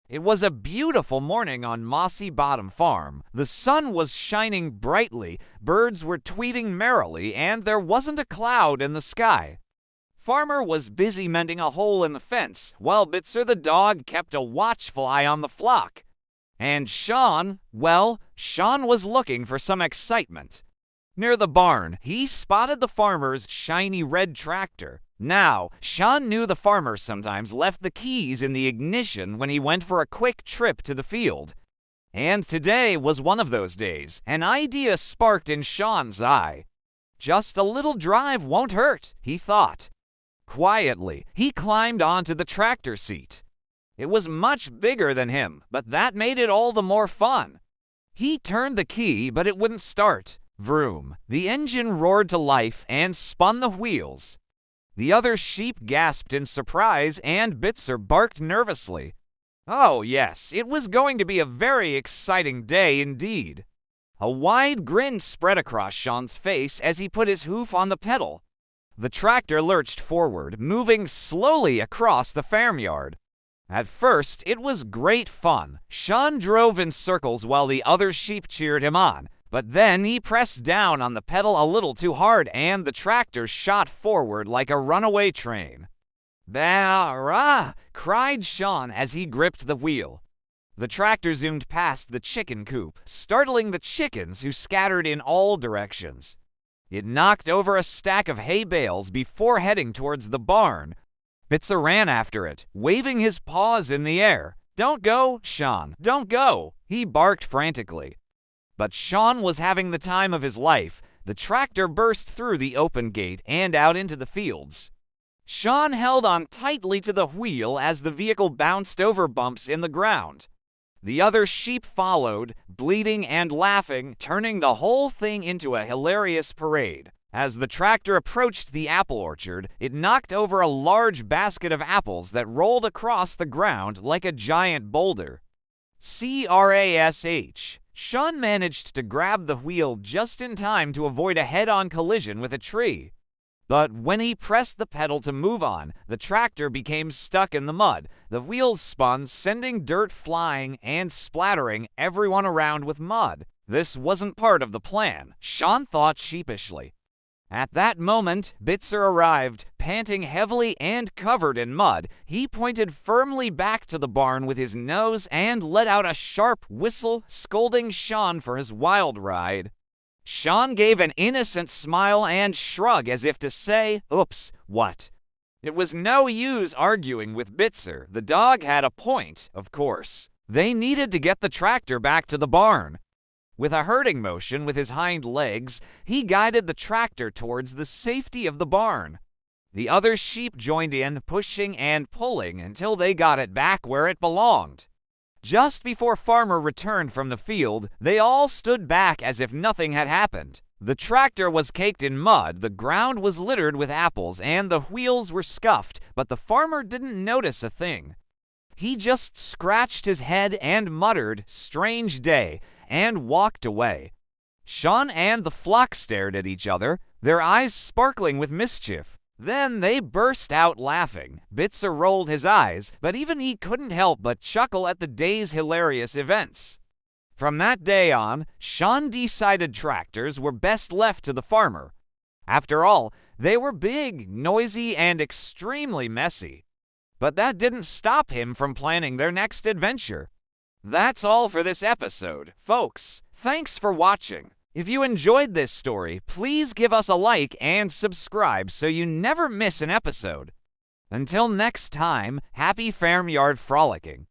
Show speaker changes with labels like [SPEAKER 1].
[SPEAKER 1] It was a beautiful morning on Mossy Bottom Farm. The sun was shining brightly, birds were tweeting merrily, and there wasn't a cloud in the sky. Farmer was busy mending a hole in the fence, while Bitzer the dog kept a watchful eye on the flock. And Shaun, well, Shaun was looking for some excitement. Near the barn, he spotted the farmer's shiny red tractor. Now, Shaun knew the farmer sometimes left the keys in the ignition when he went for a quick trip to the field. And today was one of those days. An idea sparked in Shaun's eye. Just a little drive won't hurt, he thought. Quietly, he climbed onto the tractor seat. It was much bigger than him, but that made it all the more fun. He turned the key, but it wouldn't start. Vroom. The engine roared to life and spun the wheels. The other sheep gasped in surprise, and Bitzer barked nervously. Oh, yes, it was going to be a very exciting day indeed. A wide grin spread across Shaun's face as he put his hoof on the pedal. The tractor lurched forward, moving slowly across the farmyard. At first, it was great fun. Shaun drove in circles while the other sheep cheered him on. But then he pressed down on the pedal a little too hard, and the tractor shot forward like a runaway train. "Bah-rah!" cried Shaun as he gripped the wheel. The tractor zoomed past the chicken coop, startling the chickens who scattered in all directions. It knocked over a stack of hay bales before heading towards the barn. Bitzer ran after it, waving his paws in the air. "Don't go, Shaun, don't go!" he barked frantically. But Shaun was having the time of his life. The tractor burst through the open gate and out into the fields. Shaun held on tightly to the wheel as the vehicle bounced over bumps in the ground. The other sheep followed, bleating and laughing, turning the whole thing into a hilarious parade. As the tractor approached the apple orchard, it knocked over a large basket of apples that rolled across the ground like a giant boulder. Crash! Shaun managed to grab the wheel just in time to avoid a head-on collision with a tree. But when he pressed the pedal to move on, the tractor became stuck in the mud. The wheels spun, sending dirt flying and splattering everyone around with mud. This wasn't part of the plan, Shaun thought sheepishly. At that moment, Bitzer arrived, panting heavily and covered in mud. He pointed firmly back to the barn with his nose and let out a sharp whistle, scolding Shaun for his wild ride. Shaun gave an innocent smile and shrug as if to say, "Oops, what?" It was no use arguing with Bitzer. The dog had a point, of course. They needed to get the tractor back to the barn. With a herding motion with his hind legs, he guided the tractor towards the safety of the barn. The other sheep joined in, pushing and pulling until they got it back where it belonged. Just before Farmer returned from the field, they all stood back as if nothing had happened. The tractor was caked in mud, the ground was littered with apples, and the wheels were scuffed, but the farmer didn't notice a thing. He just scratched his head and muttered, "Strange day," and walked away. Shaun and the flock stared at each other, their eyes sparkling with mischief. Then they burst out laughing. Bitzer rolled his eyes, but even he couldn't help but chuckle at the day's hilarious events. From that day on, Shaun decided tractors were best left to the farmer. After all, they were big, noisy, and extremely messy. But that didn't stop him from planning their next adventure. That's all for this episode, folks. Thanks for watching. If you enjoyed this story, please give us a like and subscribe so you never miss an episode. Until next time, happy farmyard frolicking.